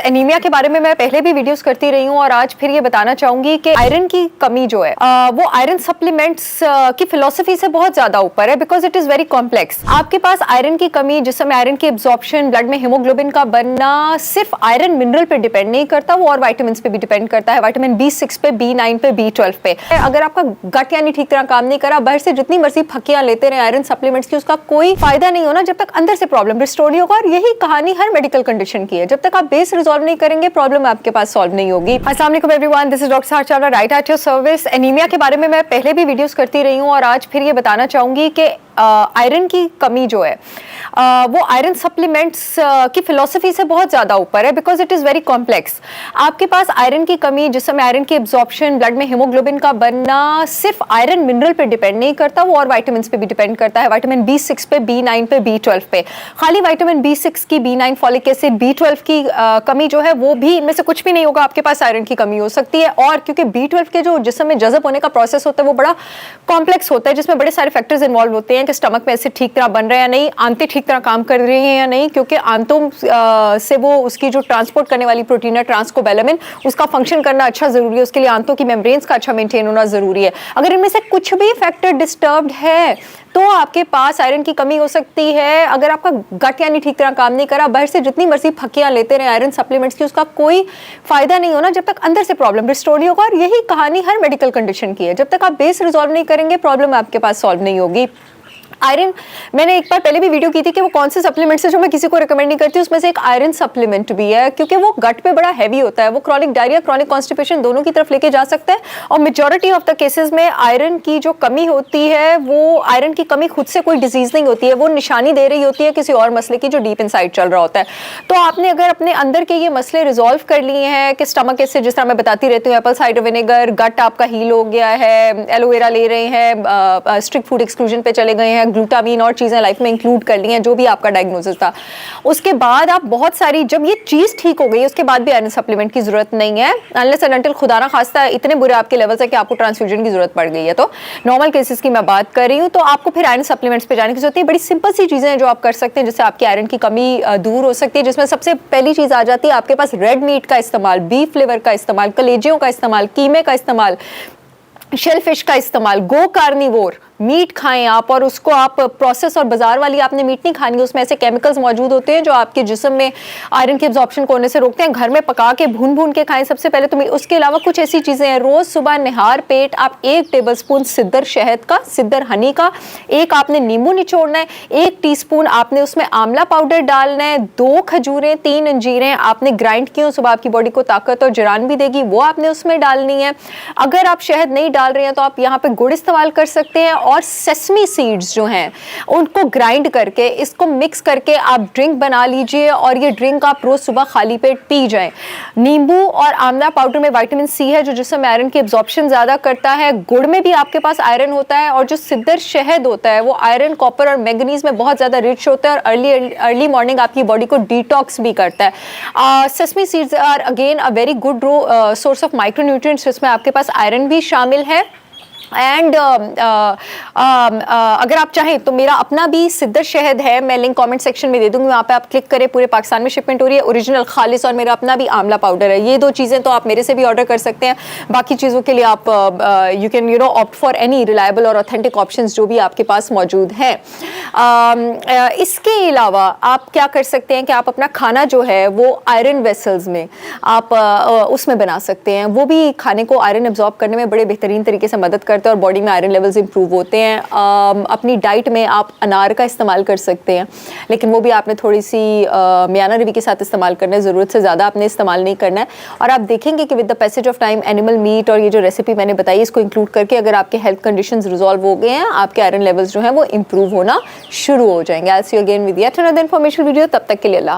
Anaemia के बारे में मैं पहले भी वीडियोस करती रही हूँ और आज फिर ये बताना चाहूंगी कि आयरन की कमी जो है वो आयरन सप्लीमेंट्स की फिलॉसफी से बहुत ज्यादा ऊपर है, because it is very complex. आपके पास आयरन की कमी, जिसमें आयरन की एब्जॉर्प्शन, ब्लड में हीमोग्लोबिन का बनना सिर्फ आयरन मिनरल पे डिपेंड नहीं करता, वो और वाइटामिन पे भी डिपेंड करता है। विटामिन B6 पे, B9 पे, B12 पे। अगर आपका गट यानी ठीक तरह काम नहीं करा, बाहर से जितनी मर्जी फकियां लेते रहे आयरन सप्लीमेंट्स की, उसका कोई फायदा नहीं होना जब तक अंदर से प्रॉब्लम रिस्टोर नहीं होगा। और यही कहानी हर मेडिकल कंडीशन की है, जब तक आप बेस रिजॉल्व नहीं करेंगे प्रॉब्लम आपके पास सॉल्व नहीं होगी। अस्सलाम वालेकुम एवरीवन, दिस इज डॉक्टर सारा Chawla, right at your service. Anaemia के बारे में मैं पहले भी वीडियोस करती रही हूँ और आज फिर ये बताना चाहूंगी कि आयरन की कमी जो है वो आयरन सप्लीमेंट्स की फिलॉसफी से बहुत ज्यादा ऊपर है, because it is very complex. आपके पास आयरन की कमी, जिसमें आयरन की एब्जॉर्प्शन, ब्लड में हीमोग्लोबिन का बनना सिर्फ आयरन मिनरल पे डिपेंड नहीं करता, वो और वाइटामिन पे भी डिपेंड करता है। विटामिन B6 पे, B9 पे, B12 पे। खाली विटामिन B6 की, B9, फॉलिक एसिड, B12 की कमी जो है वो भी, इनमें से कुछ भी नहीं होगा, आपके पास आयरन की कमी हो सकती है। और क्योंकि B12 के जो जिस्म में जज़ब होने का प्रोसेस होता है वो बड़ा कॉम्प्लेक्स होता है, जिसमें बड़े सारे फैक्टर्स इन्वॉल्व होते हैं कि स्टमक में एसिड ठीक तरह बन रहा है या नहीं, आंतें ठीक तरह काम कर रही हैं या नहीं, क्योंकि आंतों से वो उसकी जो ट्रांसपोर्ट करने वाली प्रोटीन है ट्रांसकोबैलामिन, उसका फंक्शन करना अच्छा जरूरी है, उसके लिए आंतों की मेम्ब्रेन्स का अच्छा मेंटेन होना जरूरी है। अगर इनमें से कुछ भी फैक्टर डिस्टर्ब्ड है तो आपके पास आयरन की कमी हो सकती है। अगर आपका गट यानी ठीक तरह काम नहीं करा, बाहर से जितनी मर्जी फकियां लेते रहे आयरन सप्लीमेंट्स की, उसका कोई फायदा नहीं होना जब तक अंदर से प्रॉब्लम रिस्टोर नहीं होगा। और यही कहानी हर मेडिकल कंडीशन की है, जब तक आप बेस रिजॉल्व नहीं करेंगे प्रॉब्लम आपके पास सॉल्व नहीं होगी। आयरन, मैंने एक बार पहले भी वीडियो की थी कि वो कौन से सप्लीमेंट्स है जो मैं किसी को रिकमेंड नहीं करती, उसमें से एक आयरन सप्लीमेंट भी है, क्योंकि वो गट पे बड़ा हैवी होता है, वो क्रॉनिक डायरिया, क्रॉनिक कॉन्स्टिपेशन दोनों की तरफ लेके जा सकता है। और मेजॉरिटी ऑफ द केसेस में आयरन की जो कमी होती है, वो आयरन की कमी खुद से कोई डिजीज नहीं होती है, वो निशानी दे रही होती है किसी और मसले की जो डीप इनसाइड चल रहा होता है। तो आपने अगर अपने अंदर के ये मसले रिजॉल्व कर लिए हैं कि स्टमक एसिड, जिस तरह मैं बताती रहती हूँ, एप्पल साइडर विनेगर, गट आपका हील हो गया है, एलोवेरा ले रहे हैं, स्ट्रिक्ट फूड एक्सक्लूजन पे चले गए हैं, ग्लूटामीन और चीजें लाइफ में इंक्लूड कर ली हैं, जो भी आपका डायग्नोसिस था, उसके बाद आप बहुत सारी, जब ये चीज ठीक हो गई उसके बाद भी आयरन सप्लीमेंट की जरूरत नहीं है, अनलेस एंड अनटिल खुदा ना खास्ता इतने बुरे आपके लेवल्स है कि आपको ट्रांसफ्यूजन की जरूरत पड़ गई है। तो नॉर्मल केसेस की मैं बात कर रही हूँ, तो आपको फिर आयरन सप्लीमेंट्स पे जाने की जरूरत है। बड़ी सिंपल सी चीजें हैं जो आप कर सकते हैं, जिससे आपकी आयरन की कमी दूर हो सकती है, जिसमें सबसे पहली चीज आ जाती है आपके पास रेड मीट का इस्तेमाल, बीफ लिवर का इस्तेमाल, कलेजियों का इस्तेमाल, कीमे का इस्तेमाल, शेलफिश का इस्तेमाल। गो कार्निवोर मीट खाएं आप, और उसको आप प्रोसेस और बाजार वाली आपने मीट नहीं खानी, उसमें ऐसे केमिकल्स मौजूद होते हैं जो आपके जिस्म में आयरन की एब्जॉर्प्शन को होने से रोकते हैं। घर में पका के भून भून के खाएं सबसे पहले। तो उसके अलावा कुछ ऐसी चीजें हैं, रोज सुबह निहार पेट आप 1 टेबलस्पून सिद्दर शहद का, सिद्दर हनी का, एक आपने नींबू निचोड़ना है, 1 टीस्पून आपने उसमें आंवला पाउडर डालना है, 2 खजूरें, 3 अंजीरें आपने ग्राइंड की हो, सुबह आपकी बॉडी को ताकत और जरान भी देगी, वो आपने उसमें डालनी है। अगर आप शहद नहीं डाल रहे हैं तो आप यहाँ पे गुड़ इस्तेमाल कर सकते हैं, और सेसमी सीड्स जो हैं उनको ग्राइंड करके, इसको मिक्स करके आप ड्रिंक बना लीजिए, और ये ड्रिंक आप रोज सुबह खाली पेट पी जाएं। नींबू और आंवला पाउडर में विटामिन C है जो जिसमें आयरन की एब्जॉर्प्शन ज्यादा करता है। गुड़ में भी आपके पास आयरन होता है, और जो सिद्दर शहद होता है वो आयरन, कॉपर और मैंगनीज में बहुत ज्यादा रिच होता है, और अर्ली मॉर्निंग आपकी बॉडी को डिटॉक्स भी करता है। Sesame seeds are again a very good source of micronutrients, जिसमें आपके पास आयरन भी शामिल है। एंड अगर आप चाहें तो मेरा अपना भी सिद्दर शहद है, मैं लिंक कमेंट सेक्शन में दे दूंगी, वहाँ पे आप क्लिक करें, पूरे पाकिस्तान में शिपमेंट हो रही है, ओरिजिनल खालिस, और मेरा अपना भी आंवला पाउडर है। ये 2 चीज़ें तो आप मेरे से भी ऑर्डर कर सकते हैं। बाकी चीज़ों के लिए आप you can opt for any reliable और ऑथेंटिक ऑप्शंस जो भी आपके पास मौजूद हैं। इसके अलावा आप क्या कर सकते हैं कि आप अपना खाना जो है वो आयरन वेसल्स में आप उसमें बना सकते हैं, वो भी खाने को आयरन एब्जॉर्ब करने में बड़े बेहतरीन तरीके से मदद करते हैं और बॉडी में आयरन लेवल्स इंप्रूव होते हैं। अपनी डाइट में आप अनार का इस्तेमाल कर सकते हैं, लेकिन वो भी आपने थोड़ी सी मियाना रवी के साथ इस्तेमाल करना है, ज़रूरत से ज़्यादा आपने इस्तेमाल नहीं करना है। और आप देखेंगे कि with the passage of time animal meet और ये जो रेसिपी मैंने बताई इसको इंक्लूड करके अगर आपके हेल्थ कंडीशंस रिजॉल्व हो गए हैं, आपके आयरन लेवल्स जो हैं वो इंप्रूव होना शुरू हो जाएंगे। I see you again with yet another information video. तब तक के लिए अल्लाह।